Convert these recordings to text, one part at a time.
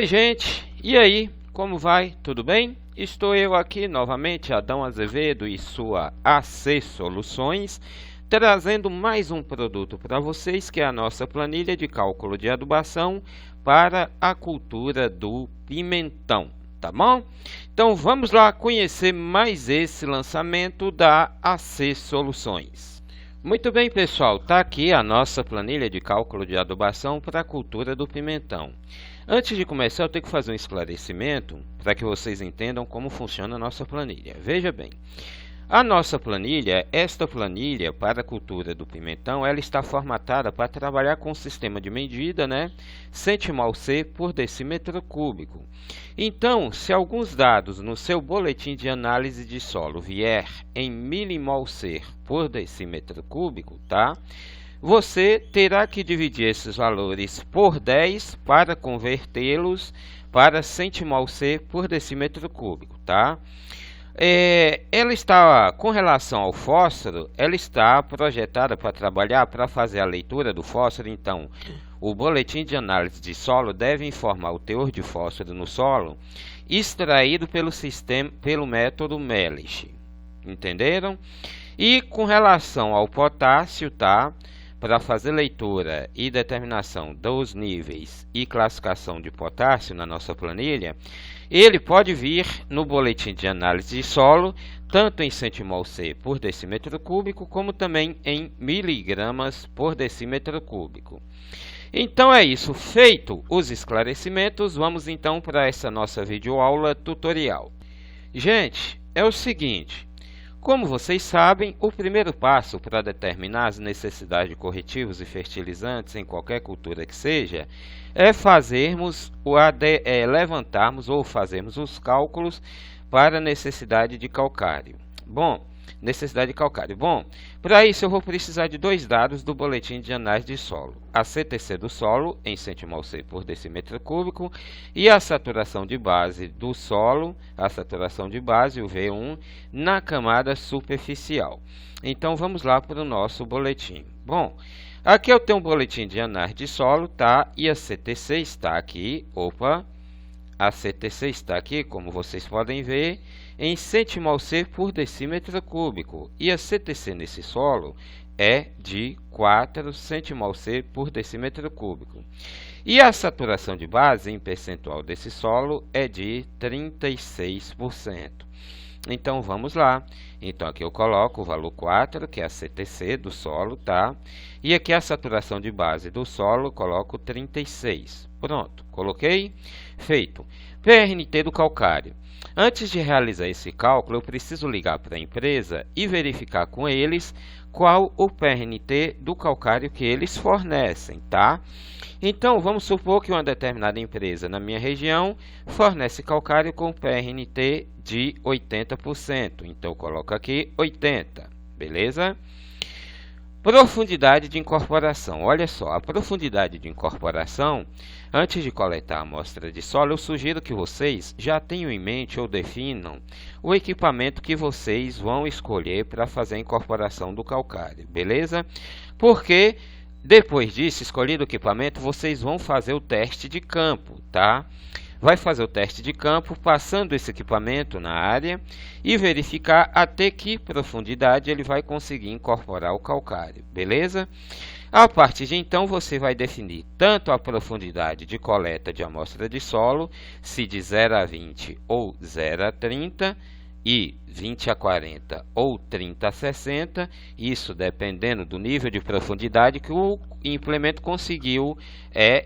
Oi gente, e aí, como vai? Tudo bem? Estou eu aqui novamente, Adão Azevedo e sua AC Soluções, trazendo mais um produto para vocês, que é a nossa planilha de cálculo de adubação para a cultura do pimentão, tá bom? Então vamos lá conhecer mais esse lançamento da AC Soluções. Muito bem, pessoal, está aqui a nossa planilha de cálculo de adubação para a cultura do pimentão. Antes de começar, eu tenho que fazer um esclarecimento para que vocês entendam como funciona a nossa planilha. Veja bem, a nossa planilha, esta planilha para a cultura do pimentão, ela está formatada para trabalhar com o sistema de medida, né? Centimol-C por decímetro cúbico. Então, se alguns dados no seu boletim de análise de solo vier em milimol-C por decímetro cúbico, tá? Você terá que dividir esses valores por 10 para convertê-los para centimol-C por decímetro cúbico, tá? Ela está, com relação ao fósforo, ela está projetada para trabalhar, para fazer a leitura do fósforo. Então, o boletim de análise de solo deve informar o teor de fósforo no solo extraído pelo método Melich. Entenderam? E com relação ao potássio, tá? Para fazer leitura e determinação dos níveis e classificação de potássio na nossa planilha, ele pode vir no boletim de análise de solo, tanto em centimol-C por decímetro cúbico, como também em miligramas por decímetro cúbico. Então é isso, feito os esclarecimentos, vamos então para essa nossa videoaula tutorial. Gente, é o seguinte, como vocês sabem, o primeiro passo para determinar as necessidades de corretivos e fertilizantes em qualquer cultura que seja, é levantarmos ou fazermos os cálculos para a necessidade de calcário. Bom, para isso eu vou precisar de dois dados do boletim de análise de solo: a CTC do solo em centimol-C por decímetro cúbico e a saturação de base do solo, a saturação de base, o V1, na camada superficial. Então vamos lá para o nosso boletim. Bom, aqui eu tenho um boletim de análise de solo, tá? E a CTC está aqui, a CTC está aqui, como vocês podem ver, em centimol-C por decímetro cúbico, e a CTC nesse solo é de 4 centimol-C por decímetro cúbico. E a saturação de base em percentual desse solo é de 36%. Então vamos lá. Então aqui eu coloco o valor 4, que é a CTC do solo, tá? E aqui a saturação de base do solo, coloco 36. Pronto, coloquei. Feito. PRNT do calcário. Antes de realizar esse cálculo, eu preciso ligar para a empresa e verificar com eles qual o PRNT do calcário que eles fornecem, tá? Então, vamos supor que uma determinada empresa na minha região fornece calcário com PRNT de 80%. Então, eu coloco aqui 80, beleza? Profundidade de incorporação. Olha só, a profundidade de incorporação, antes de coletar a amostra de solo, eu sugiro que vocês já tenham em mente ou definam o equipamento que vocês vão escolher para fazer a incorporação do calcário, beleza? Porque depois disso, escolhido o equipamento, vocês vão fazer o teste de campo, tá? Vai fazer o teste de campo passando esse equipamento na área e verificar até que profundidade ele vai conseguir incorporar o calcário, beleza? A partir de então, você vai definir tanto a profundidade de coleta de amostra de solo, se de 0 a 20 ou 0 a 30, e 20 a 40 ou 30 a 60, isso dependendo do nível de profundidade que o implemento conseguiu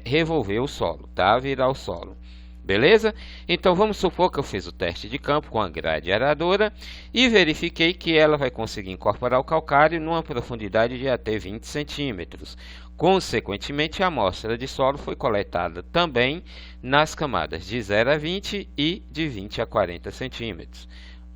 revolver o solo, tá? Virar o solo. Beleza? Então vamos supor que eu fiz o teste de campo com a grade aradora e verifiquei que ela vai conseguir incorporar o calcário numa profundidade de até 20 centímetros. Consequentemente, a amostra de solo foi coletada também nas camadas de 0 a 20 e de 20 a 40 centímetros.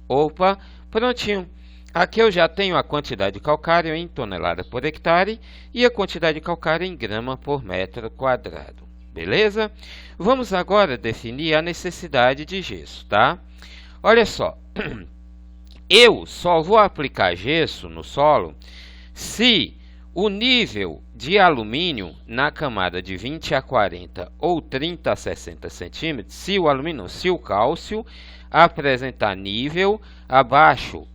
Opa, prontinho. Aqui eu já tenho a quantidade de calcário em tonelada por hectare e a quantidade de calcário em grama por metro quadrado. Beleza? Vamos agora definir a necessidade de gesso, tá? Olha só, eu só vou aplicar gesso no solo se o nível de alumínio na camada de 20 a 40 ou 30 a 60 centímetros, se o cálcio apresentar nível abaixo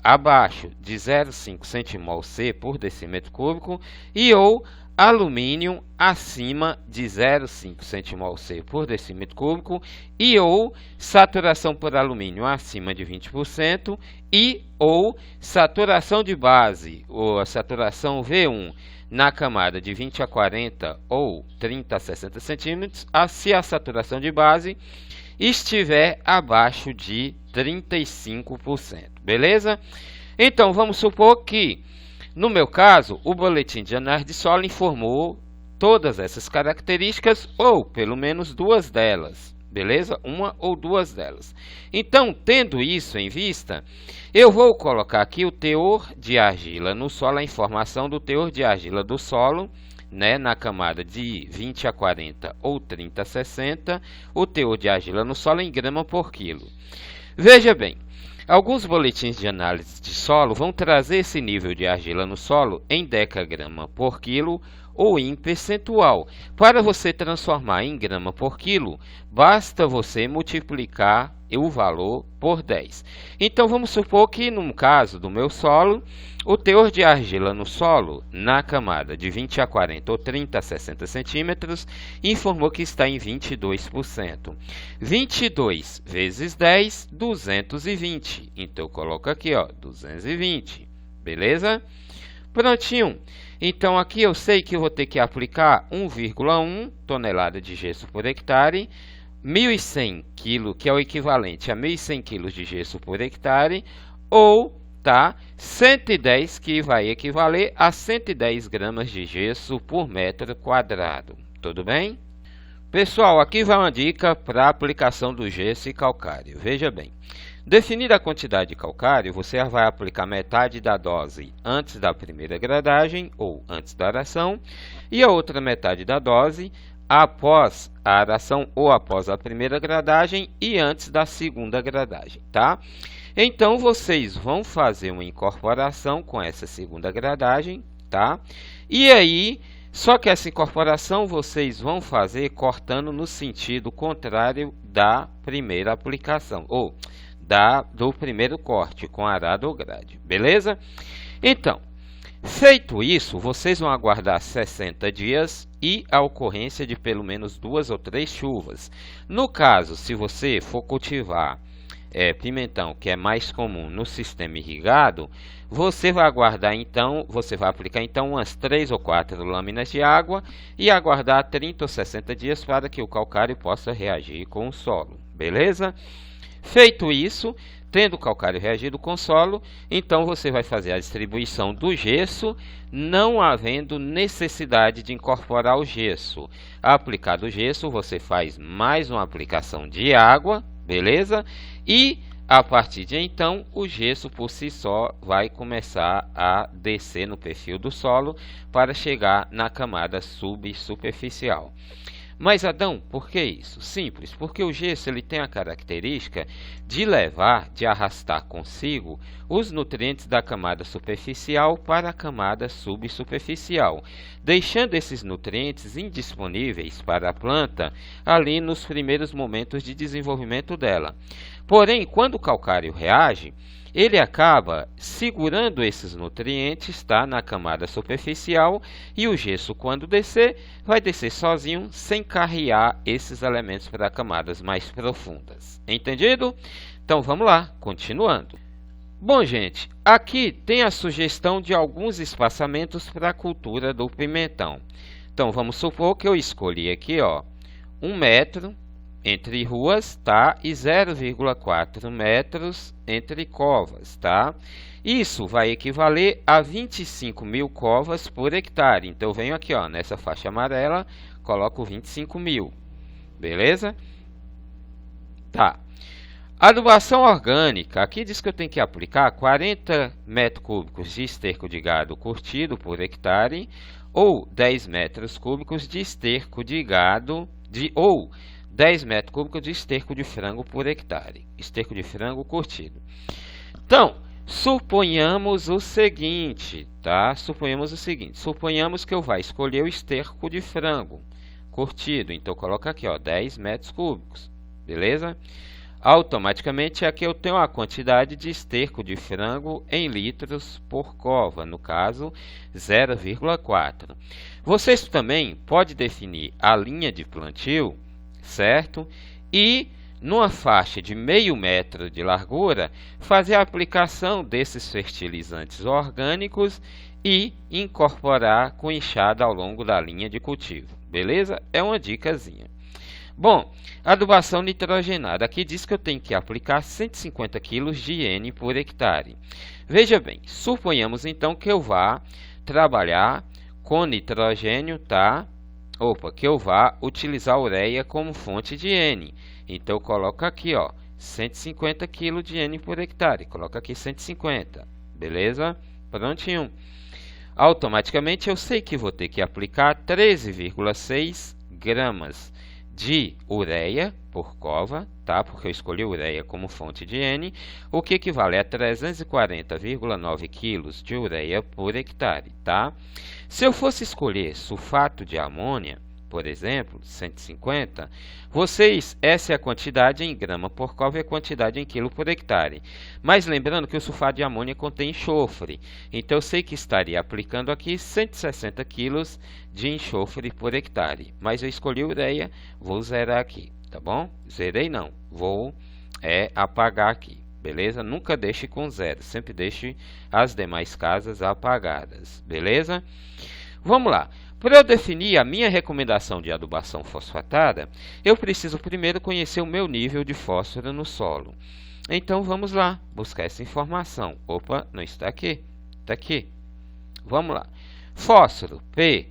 de 0,5 centimol/C por decímetro cúbico e ou alumínio acima de 0,5 centimol/C por decímetro cúbico e ou saturação por alumínio acima de 20% e ou saturação de base ou a saturação V1 na camada de 20 a 40 ou 30 a 60 centímetros, se a saturação de base estiver abaixo de 35%, beleza? Então, vamos supor que, no meu caso, o boletim de análise de solo informou todas essas características, ou pelo menos duas delas, beleza? Uma ou duas delas. Então, tendo isso em vista, eu vou colocar aqui o teor de argila no solo, a informação do teor de argila do solo, né, na camada de 20 a 40 ou 30 a 60, o teor de argila no solo em grama por quilo. Veja bem, alguns boletins de análise de solo vão trazer esse nível de argila no solo em decagrama por quilo ou em percentual. Para você transformar em grama por quilo, basta você multiplicar o valor por 10. Então, vamos supor que, no caso do meu solo, o teor de argila no solo, na camada de 20 a 40 ou 30 a 60 centímetros, informou que está em 22%. 22 vezes 10, 220. Então, eu coloco aqui, ó, 220. Beleza? Prontinho. Então, aqui eu sei que eu vou ter que aplicar 1,1 tonelada de gesso por hectare, 1.100 kg, que é o equivalente a 1.100 kg de gesso por hectare, ou 110, que vai equivaler a 110 gramas de gesso por metro quadrado. Tudo bem? Pessoal, aqui vai uma dica para a aplicação do gesso e calcário. Veja bem, definida a quantidade de calcário, você vai aplicar metade da dose antes da primeira gradagem ou antes da aração e a outra metade da dose após a aração ou após a primeira gradagem e antes da segunda gradagem, tá? Então, vocês vão fazer uma incorporação com essa segunda gradagem, tá? E aí, só que essa incorporação vocês vão fazer cortando no sentido contrário da primeira aplicação, ou do primeiro corte com arado ou grade, beleza? Então, feito isso, vocês vão aguardar 60 dias e a ocorrência de pelo menos 2 ou 3 chuvas. No caso, se você for cultivar pimentão, que é mais comum no sistema irrigado, você vai aguardar então, você vai aplicar então umas 3 ou 4 lâminas de água e aguardar 30 ou 60 dias para que o calcário possa reagir com o solo, beleza? Feito isso, tendo o calcário reagido com o solo, então você vai fazer a distribuição do gesso, não havendo necessidade de incorporar o gesso. Aplicado o gesso, você faz mais uma aplicação de água, beleza? E a partir de então, o gesso por si só vai começar a descer no perfil do solo para chegar na camada subsuperficial. Mas, Adão, por que isso? Simples, porque o gesso ele tem a característica de arrastar consigo os nutrientes da camada superficial para a camada subsuperficial, deixando esses nutrientes indisponíveis para a planta ali nos primeiros momentos de desenvolvimento dela. Porém, quando o calcário reage, ele acaba segurando esses nutrientes, tá, na camada superficial, e o gesso, quando descer, vai descer sozinho, sem carrear esses elementos para camadas mais profundas. Entendido? Então vamos lá, continuando. Bom, gente, aqui tem a sugestão de alguns espaçamentos para a cultura do pimentão. Então vamos supor que eu escolhi aqui, ó, 1 metro entre ruas, tá? E 0,4 metros entre covas, tá? Isso vai equivaler a 25.000 covas por hectare. Então, eu venho aqui, ó, nessa faixa amarela, coloco 25.000, beleza? Tá. Adubação orgânica. Aqui diz que eu tenho que aplicar 40 metros cúbicos de esterco de gado curtido por hectare ou 10 metros cúbicos de esterco de gado, ou 10 metros cúbicos de esterco de frango por hectare. Esterco de frango curtido. Então, Suponhamos o seguinte, tá? Suponhamos que eu vá escolher o esterco de frango curtido. Então, coloca aqui, ó, 10 metros cúbicos, beleza? Automaticamente, aqui eu tenho a quantidade de esterco de frango em litros por cova, no caso, 0,4. Vocês também podem definir a linha de plantio, certo? E numa faixa de meio metro de largura, fazer a aplicação desses fertilizantes orgânicos e incorporar com enxada ao longo da linha de cultivo, beleza? É uma dicasinha. Bom, adubação nitrogenada. Aqui diz que eu tenho que aplicar 150 kg de N por hectare. Veja bem, suponhamos então que eu vá trabalhar com nitrogênio, tá? Que eu vá utilizar a ureia como fonte de N. Então, coloca aqui, ó, 150 kg de N por hectare. Coloca aqui 150, beleza? Prontinho. Automaticamente, eu sei que vou ter que aplicar 13,6 gramas de ureia por cova, tá? Porque eu escolhi ureia como fonte de N, o que equivale a 340,9 kg de ureia por hectare, tá? Se eu fosse escolher sulfato de amônia, por exemplo, 150, essa é a quantidade em grama por cova e a quantidade em quilo por hectare. Mas lembrando que o sulfato de amônia contém enxofre, então eu sei que estaria aplicando aqui 160 kg de enxofre por hectare. Mas eu escolhi ureia, vou zerar aqui, tá bom? Zerei não, vou apagar aqui, beleza? Nunca deixe com zero, sempre deixe as demais casas apagadas, beleza? Vamos lá. Para eu definir a minha recomendação de adubação fosfatada, eu preciso primeiro conhecer o meu nível de fósforo no solo. Então, vamos lá, buscar essa informação. Opa, não está aqui, está aqui. Vamos lá. Fósforo, P.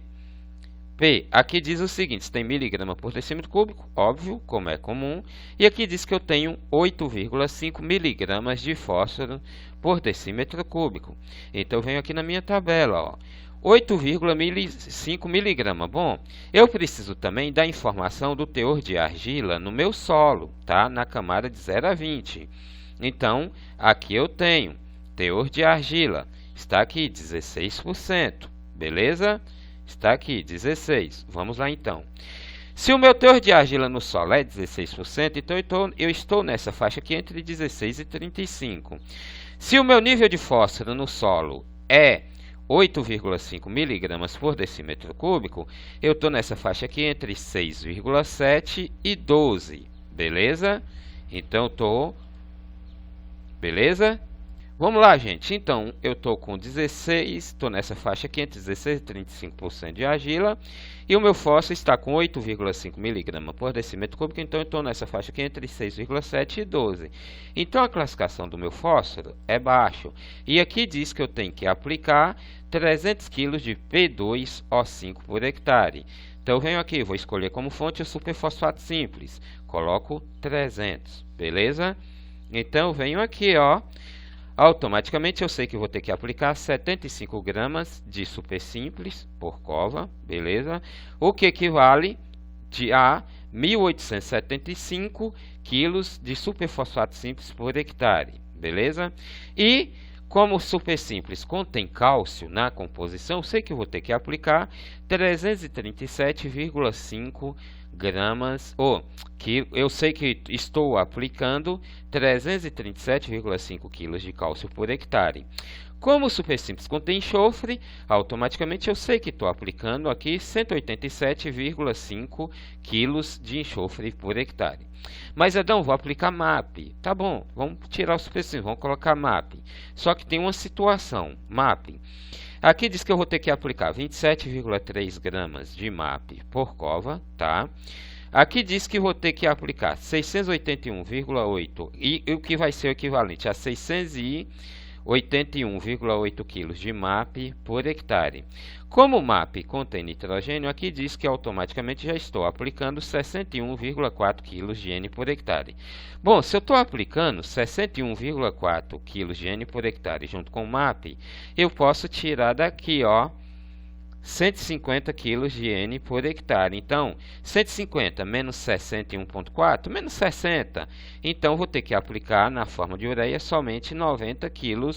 Aqui diz o seguinte, tem miligrama por decímetro cúbico, óbvio, como é comum. E aqui diz que eu tenho 8,5 miligramas de fósforo por decímetro cúbico. Então, eu venho aqui na minha tabela, ó. 8,5 miligramas. Bom, eu preciso também da informação do teor de argila no meu solo, tá? Na camada de 0 a 20. Então, aqui eu tenho teor de argila, está aqui 16%, beleza? Está aqui 16%. Vamos lá então. Se o meu teor de argila no solo é 16%, então eu estou nessa faixa aqui entre 16 e 35. Se o meu nível de fósforo no solo é 8,5 miligramas por decímetro cúbico, eu estou nessa faixa aqui entre 6,7 e 12, beleza? Então, beleza? Vamos lá, gente. Então, eu estou com 16, estou nessa faixa aqui entre 16 e 35% de argila, e o meu fósforo está com 8,5 miligramas por decímetro cúbico, então eu estou nessa faixa aqui entre 6,7 e 12. Então, a classificação do meu fósforo é baixo, e aqui diz que eu tenho que aplicar 300 kg de P2O5 por hectare. Então, eu venho aqui, vou escolher como fonte o superfosfato simples, coloco 300, beleza? Então, eu venho aqui, ó. Automaticamente eu sei que vou ter que aplicar 75 gramas de super simples por cova, beleza? O que equivale a 1.875 quilos de superfosfato simples por hectare, beleza? E como o super simples contém cálcio na composição, sei que vou ter que aplicar 337,5 gramas, que eu sei que estou aplicando 337,5 kg de cálcio por hectare. Como o super simples contém enxofre, automaticamente eu sei que estou aplicando aqui 187,5 kg de enxofre por hectare. Mas, Adão, vou aplicar MAP. Tá bom, vamos tirar o super simples, vamos colocar MAP. Só que tem uma situação, MAP. Aqui diz que eu vou ter que aplicar 27,3 gramas de MAP por cova, tá? Aqui diz que vou ter que aplicar 681,8 e o que vai ser o equivalente a 681,8 kg de MAP por hectare. Como o MAP contém nitrogênio, aqui diz que automaticamente já estou aplicando 61,4 kg de N por hectare. Bom, se eu estou aplicando 61,4 kg de N por hectare junto com o MAP, eu posso tirar daqui, ó, 150 kg de N por hectare. Então, 150 menos 61,4, menos 60. Então, vou ter que aplicar na forma de ureia somente 90 kg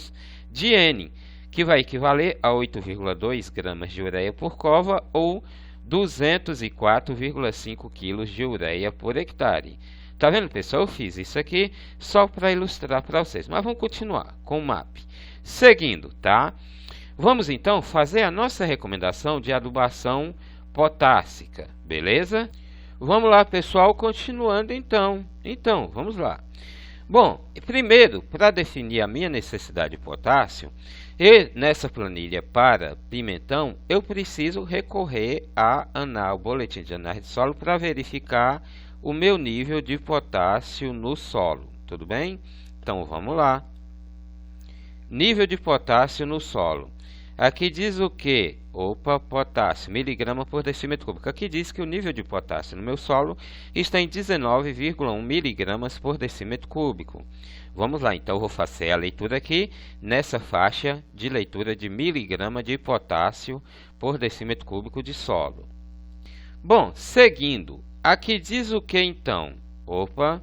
de N, que vai equivaler a 8,2 gramas de ureia por cova ou 204,5 kg de ureia por hectare. Tá vendo, pessoal? Eu fiz isso aqui só para ilustrar para vocês. Mas vamos continuar com o MAP. Seguindo, tá? Vamos então fazer a nossa recomendação de adubação potássica, beleza? Vamos lá, pessoal, continuando então. Então, vamos lá. Bom, primeiro, para definir a minha necessidade de potássio, nessa planilha para pimentão, eu preciso recorrer ao boletim de análise de solo para verificar o meu nível de potássio no solo, tudo bem? Então, vamos lá. Nível de potássio no solo. Aqui diz o que? Opa, potássio, miligrama por decímetro cúbico. Aqui diz que o nível de potássio no meu solo está em 19,1 miligramas por decímetro cúbico. Vamos lá, então eu vou fazer a leitura aqui nessa faixa de leitura de miligrama de potássio por decímetro cúbico de solo. Bom, seguindo, aqui diz o que então? Opa,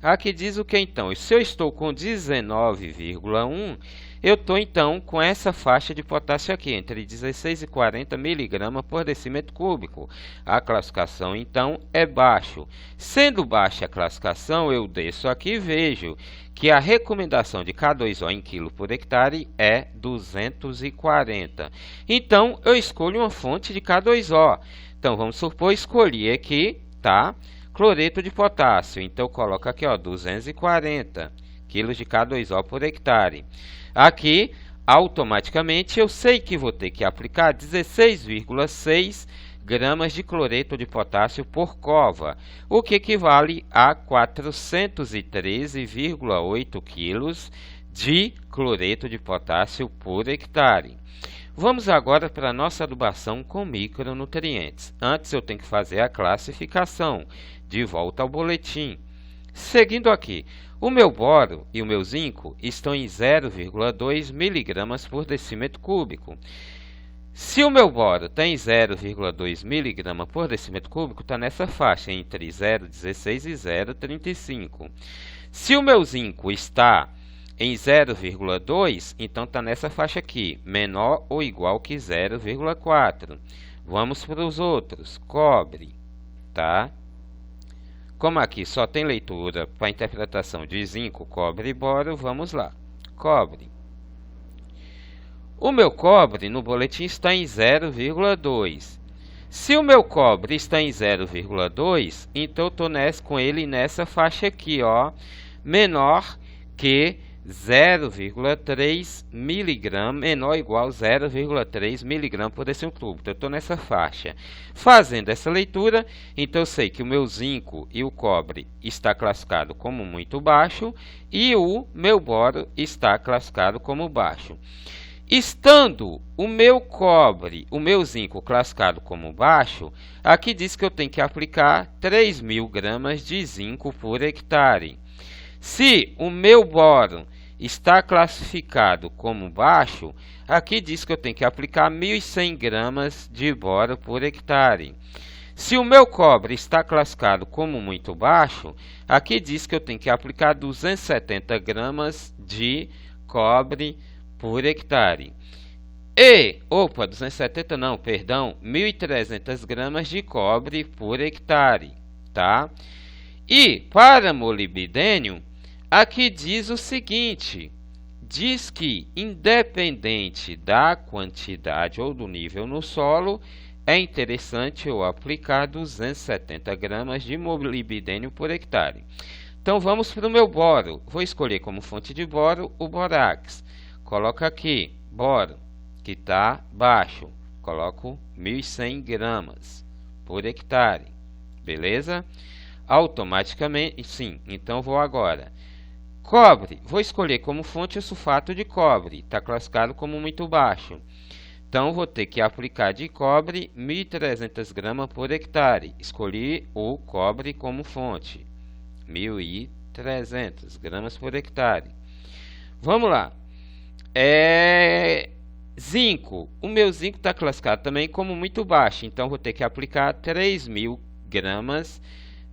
aqui diz o que então? Se eu estou com 19,1, eu estou então com essa faixa de potássio aqui, entre 16 e 40 miligramas por decímetro cúbico. A classificação então é baixo. Sendo baixa a classificação, eu desço aqui e vejo que a recomendação de K2O em quilo por hectare é 240. Então, eu escolho uma fonte de K2O. Então, vamos supor, escolhi aqui, tá? Cloreto de potássio. Então, eu coloco aqui, ó, 240 kg de K2O por hectare. Aqui, automaticamente, eu sei que vou ter que aplicar 16,6 gramas de cloreto de potássio por cova, o que equivale a 413,8 kg de cloreto de potássio por hectare. Vamos agora para a nossa adubação com micronutrientes. Antes eu tenho que fazer a classificação, de volta ao boletim. Seguindo aqui, o meu boro e o meu zinco estão em 0,2 miligramas por decímetro cúbico. Se o meu boro tem 0,2 miligramas por decímetro cúbico, está nessa faixa entre 0,16 e 0,35. Se o meu zinco está em 0,2, então está nessa faixa aqui, menor ou igual que 0,4. Vamos para os outros. Cobre, tá? Como aqui só tem leitura para interpretação de zinco, cobre e boro, vamos lá. Cobre. O meu cobre no boletim está em 0,2. Se o meu cobre está em 0,2, então eu estou com ele nessa faixa aqui, ó, menor que 0,3 miligrama, menor ou igual a 0,3 miligrama por decímetro cúbico. Então, eu estou nessa faixa. Fazendo essa leitura, então eu sei que o meu zinco e o cobre está classificado como muito baixo e o meu boro está classificado como baixo. Estando o meu cobre, o meu zinco classificado como baixo, aqui diz que eu tenho que aplicar 3.000 gramas de zinco por hectare. Se o meu boro está classificado como baixo, aqui diz que eu tenho que aplicar 1.100 gramas de boro por hectare. Se o meu cobre está classificado como muito baixo, aqui diz que eu tenho que aplicar 270 gramas de cobre por hectare. 270 não, perdão, 1.300 gramas de cobre por hectare, tá? E para molibdênio, aqui diz o seguinte, diz que independente da quantidade ou do nível no solo, é interessante eu aplicar 270 gramas de molibdênio por hectare. Então vamos para o meu boro. Vou escolher como fonte de boro o borax. Coloco aqui, boro, que está baixo. Coloco 1.100 gramas por hectare. Beleza? Automaticamente, sim. Então vou agora. Cobre, vou escolher como fonte o sulfato de cobre. Está classificado como muito baixo. Então, vou ter que aplicar de cobre 1.300 gramas por hectare. Escolhi o cobre como fonte. 1.300 gramas por hectare. Vamos lá. Zinco, o meu zinco está classificado também como muito baixo, então vou ter que aplicar 3.000 gramas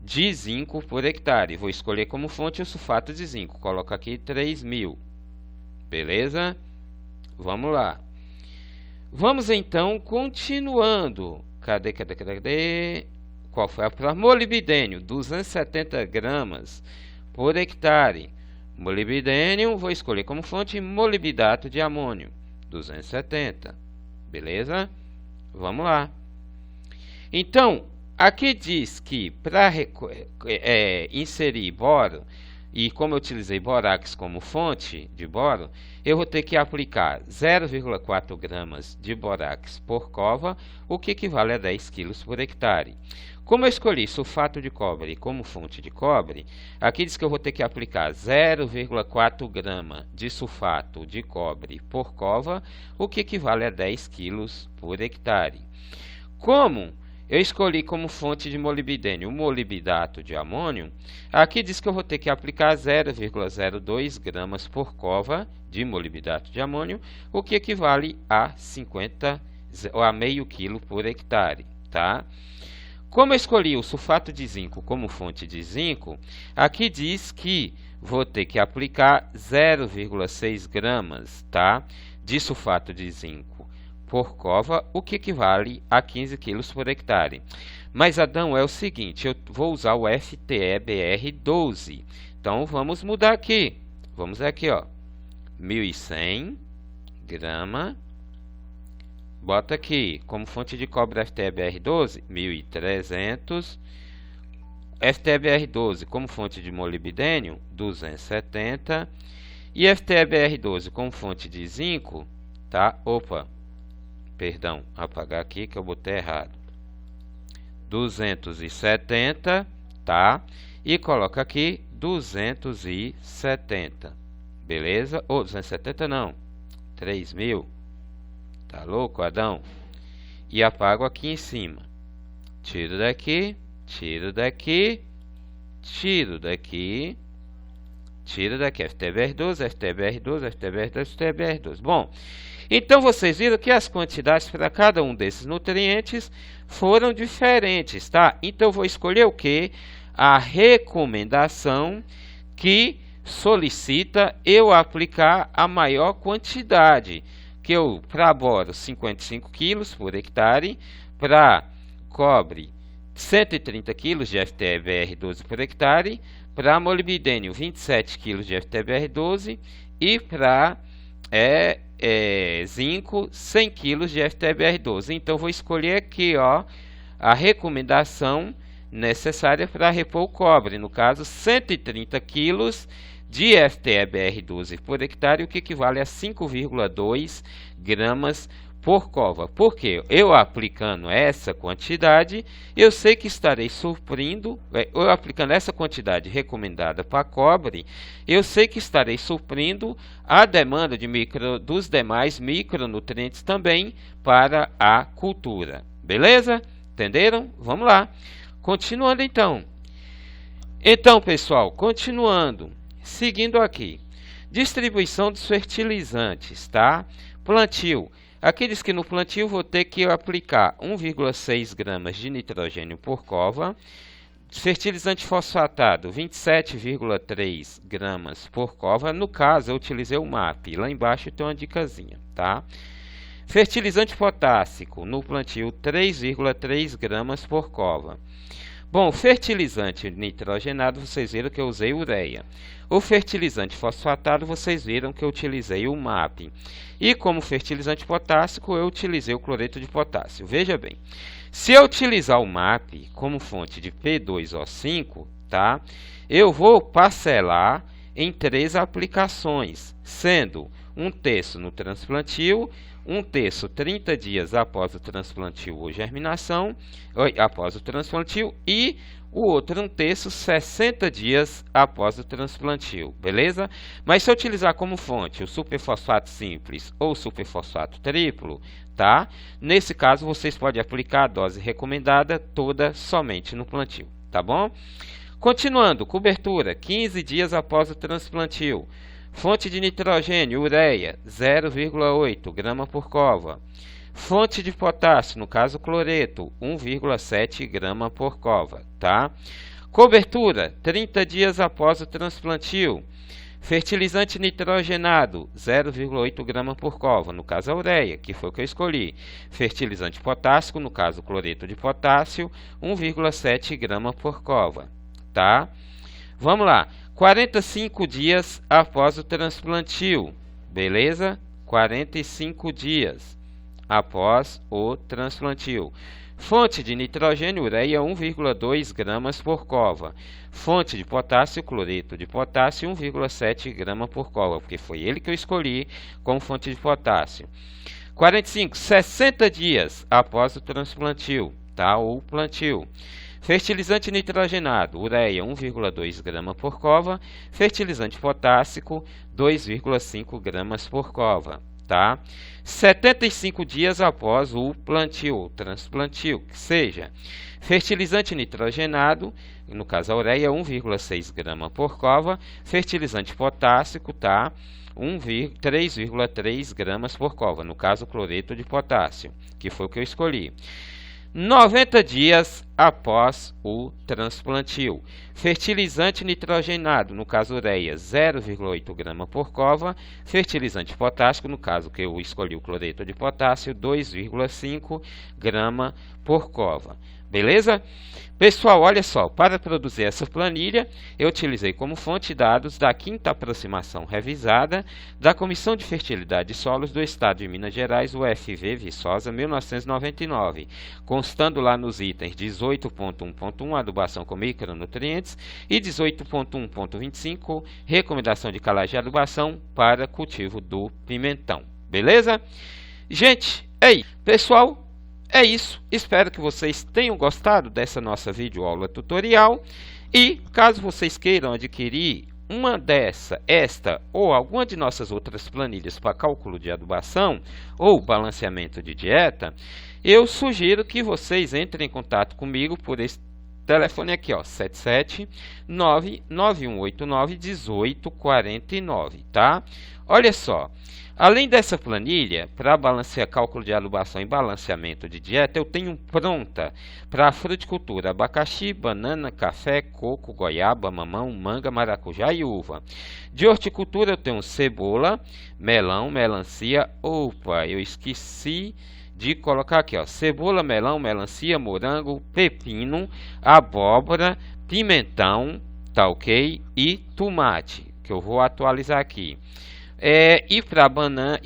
de zinco por hectare. Vou escolher como fonte o sulfato de zinco, coloco aqui 3.000, beleza? Vamos lá. Vamos então continuando. Cadê? Qual foi a prova? Molibdênio, 270 gramas por hectare. Molibdênio, vou escolher como fonte molibdato de amônio, 270, beleza? Vamos lá. Então, aqui diz que para inserir boro, e como eu utilizei borax como fonte de boro, eu vou ter que aplicar 0,4 gramas de borax por cova, o que equivale a 10 kg por hectare. Como eu escolhi sulfato de cobre como fonte de cobre, aqui diz que eu vou ter que aplicar 0,4 grama de sulfato de cobre por cova, o que equivale a 10 kg por hectare. Como eu escolhi como fonte de molibdênio o molibdato de amônio, aqui diz que eu vou ter que aplicar 0,02 gramas por cova de molibdato de amônio, o que equivale a meio quilo por hectare, tá? Como eu escolhi o sulfato de zinco como fonte de zinco, aqui diz que vou ter que aplicar 0,6 gramas, tá, de sulfato de zinco por cova, o que equivale a 15 kg por hectare. Mas, Adão, é o seguinte, eu vou usar o FTE-BR12. Então, vamos mudar aqui. Vamos aqui, ó, 1.100 gramas. Bota aqui, como fonte de cobre FTE-BR12, 1.300. FTE-BR12 como fonte de molibdênio, 270. E FTE-BR12 como fonte de zinco, tá? Opa, perdão, apagar aqui que eu botei errado. 270, tá? E coloca aqui 270, beleza? Ou 270 não, 3.000. Tá louco, Adão? E apago aqui em cima. Tiro daqui, tiro daqui, tiro daqui, tiro daqui. FTBR12, FTBR12, FTBR12, FTBR12. Bom, então vocês viram que as quantidades para cada um desses nutrientes foram diferentes, tá? Então eu vou escolher o que? A recomendação que solicita eu aplicar a maior quantidade. Que eu, para boro, 55 kg por hectare, para cobre, 130 kg de FTE-BR12 por hectare, para molibdênio, 27 kg de FTE-BR12 e para zinco, 100 kg de FTE-BR12. Então, vou escolher aqui, ó, a recomendação necessária para repor o cobre, no caso, 130 kg de FTE-BR12 por hectare, o que equivale a 5,2 gramas por cova. Porque eu aplicando essa quantidade, eu sei que estarei suprindo, eu aplicando essa quantidade recomendada para cobre, eu sei que estarei suprindo a demanda dos demais micronutrientes também para a cultura. Beleza? Entenderam? Vamos lá. Continuando então. Então, pessoal, continuando. Seguindo aqui, distribuição dos fertilizantes, tá? Plantio. Aqui diz que no plantio vou ter que aplicar 1,6 gramas de nitrogênio por cova. Fertilizante fosfatado, 27,3 gramas por cova. No caso, eu utilizei o MAP. Lá embaixo tem uma dicasinha, tá? Fertilizante potássico, no plantio, 3,3 gramas por cova. Bom, fertilizante nitrogenado, vocês viram que eu usei ureia. O fertilizante fosfatado, vocês viram que eu utilizei o MAP. E como fertilizante potássico, eu utilizei o cloreto de potássio. Veja bem, se eu utilizar o MAP como fonte de P2O5, tá? Eu vou parcelar em 3 aplicações, sendo 1/3 no transplantio, 1/3 30 dias após o transplantio ou germinação, após o transplantio, e o outro 1/3 60 dias após o transplantio, beleza? Mas se eu utilizar como fonte o superfosfato simples ou superfosfato triplo, tá? Nesse caso vocês podem aplicar a dose recomendada toda somente no plantio, tá bom? Continuando, cobertura, 15 dias após o transplantio. Fonte de nitrogênio, ureia, 0,8 grama por cova. Fonte de potássio, no caso cloreto, 1,7 grama por cova, tá? Cobertura, 30 dias após o transplantio. Fertilizante nitrogenado, 0,8 grama por cova, no caso a ureia, que foi o que eu escolhi. Fertilizante potássico, no caso cloreto de potássio, 1,7 grama por cova, tá? Vamos lá, 45 dias após o transplantio, beleza? 45 dias após o transplantio. Fonte de nitrogênio, ureia, 1,2 gramas por cova. Fonte de potássio, cloreto de potássio, 1,7 grama por cova, porque foi ele que eu escolhi como fonte de potássio. 60 dias após o transplantio, tá? Ou plantio. Fertilizante nitrogenado, ureia, 1,2 grama por cova. Fertilizante potássico, 2,5 gramas por cova, tá? 75 dias após o plantio ou transplantio, que seja fertilizante nitrogenado, no caso a ureia, 1,6 grama por cova. Fertilizante potássico, tá? 3,3 gramas por cova, no caso cloreto de potássio, que foi o que eu escolhi. 90 dias após o transplantio. Fertilizante nitrogenado, no caso ureia, 0,8 grama por cova. Fertilizante potássico, no caso que eu escolhi o cloreto de potássio, 2,5 grama por cova. Beleza? Pessoal, olha só, para produzir essa planilha, eu utilizei como fonte dados da 5ª aproximação revisada da Comissão de Fertilidade de Solos do Estado de Minas Gerais, UFV Viçosa, 1999, constando lá nos itens 18.1.1, adubação com micronutrientes, e 18.1.25, recomendação de calagem de adubação para cultivo do pimentão. Beleza? Gente, é isso. Pessoal, é isso, espero que vocês tenham gostado dessa nossa videoaula tutorial e caso vocês queiram adquirir esta ou alguma de nossas outras planilhas para cálculo de adubação ou balanceamento de dieta, eu sugiro que vocês entrem em contato comigo por esse telefone aqui, ó, 77991891849, tá? Olha só. Além dessa planilha, para balancear cálculo de adubação e balanceamento de dieta, eu tenho pronta para a fruticultura: abacaxi, banana, café, coco, goiaba, mamão, manga, maracujá e uva. De horticultura eu tenho cebola, melão, melancia. Opa, eu esqueci de colocar aqui, ó, cebola, melão, melancia, morango, pepino, abóbora, pimentão, tá ok? E tomate, que eu vou atualizar aqui. E para banana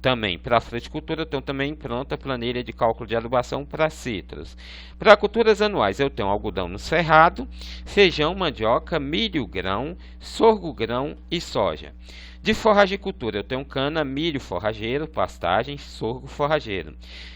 também para fruticultura eu tenho também pronta a planilha de cálculo de adubação para citros. Para culturas anuais eu tenho algodão no cerrado, feijão, mandioca, milho grão, sorgo grão e soja. De forragicultura eu tenho cana, milho forrageiro, pastagem, sorgo forrageiro.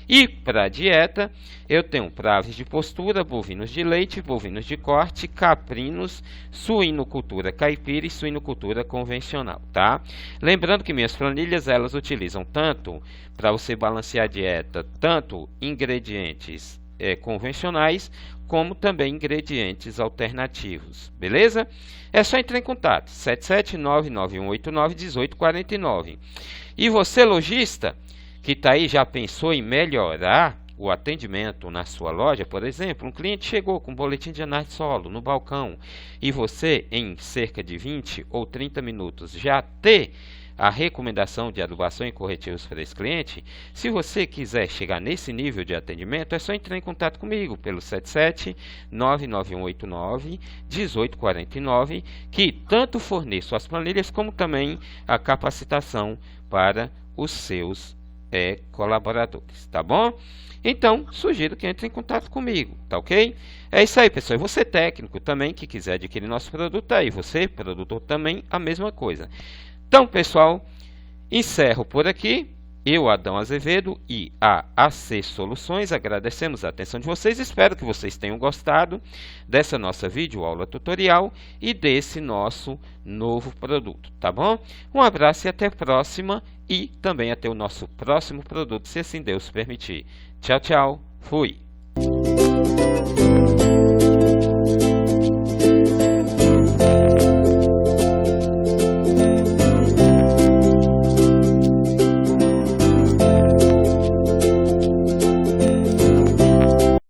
E para dieta eu tenho para aves de postura, bovinos de leite, bovinos de corte, caprinos, suinocultura caipira e suinocultura convencional, tá? Lembrando que minhas planilhas elas utilizam tanto para você balancear a dieta, tanto ingredientes convencionais, como também ingredientes alternativos, beleza? É só entrar em contato, 77991891849. E você, lojista, que está aí, já pensou em melhorar o atendimento na sua loja? Por exemplo, um cliente chegou com um boletim de análise de solo no balcão e você, em cerca de 20 ou 30 minutos, já ter a recomendação de adubação e corretivos para esse cliente. Se você quiser chegar nesse nível de atendimento, é só entrar em contato comigo pelo 77991891849, que tanto forneço as planilhas como também a capacitação para os seus colaboradores, tá bom? Então, sugiro que entre em contato comigo, tá ok? É isso aí, pessoal. E você técnico também que quiser adquirir nosso produto, aí você, produtor, também a mesma coisa. Então, pessoal, encerro por aqui. Eu, Adão Azevedo e a AC Soluções, agradecemos a atenção de vocês. Espero que vocês tenham gostado dessa nossa videoaula tutorial e desse nosso novo produto, tá bom? Um abraço e até a próxima, e também até o nosso próximo produto, se assim Deus permitir. Tchau, tchau. Fui.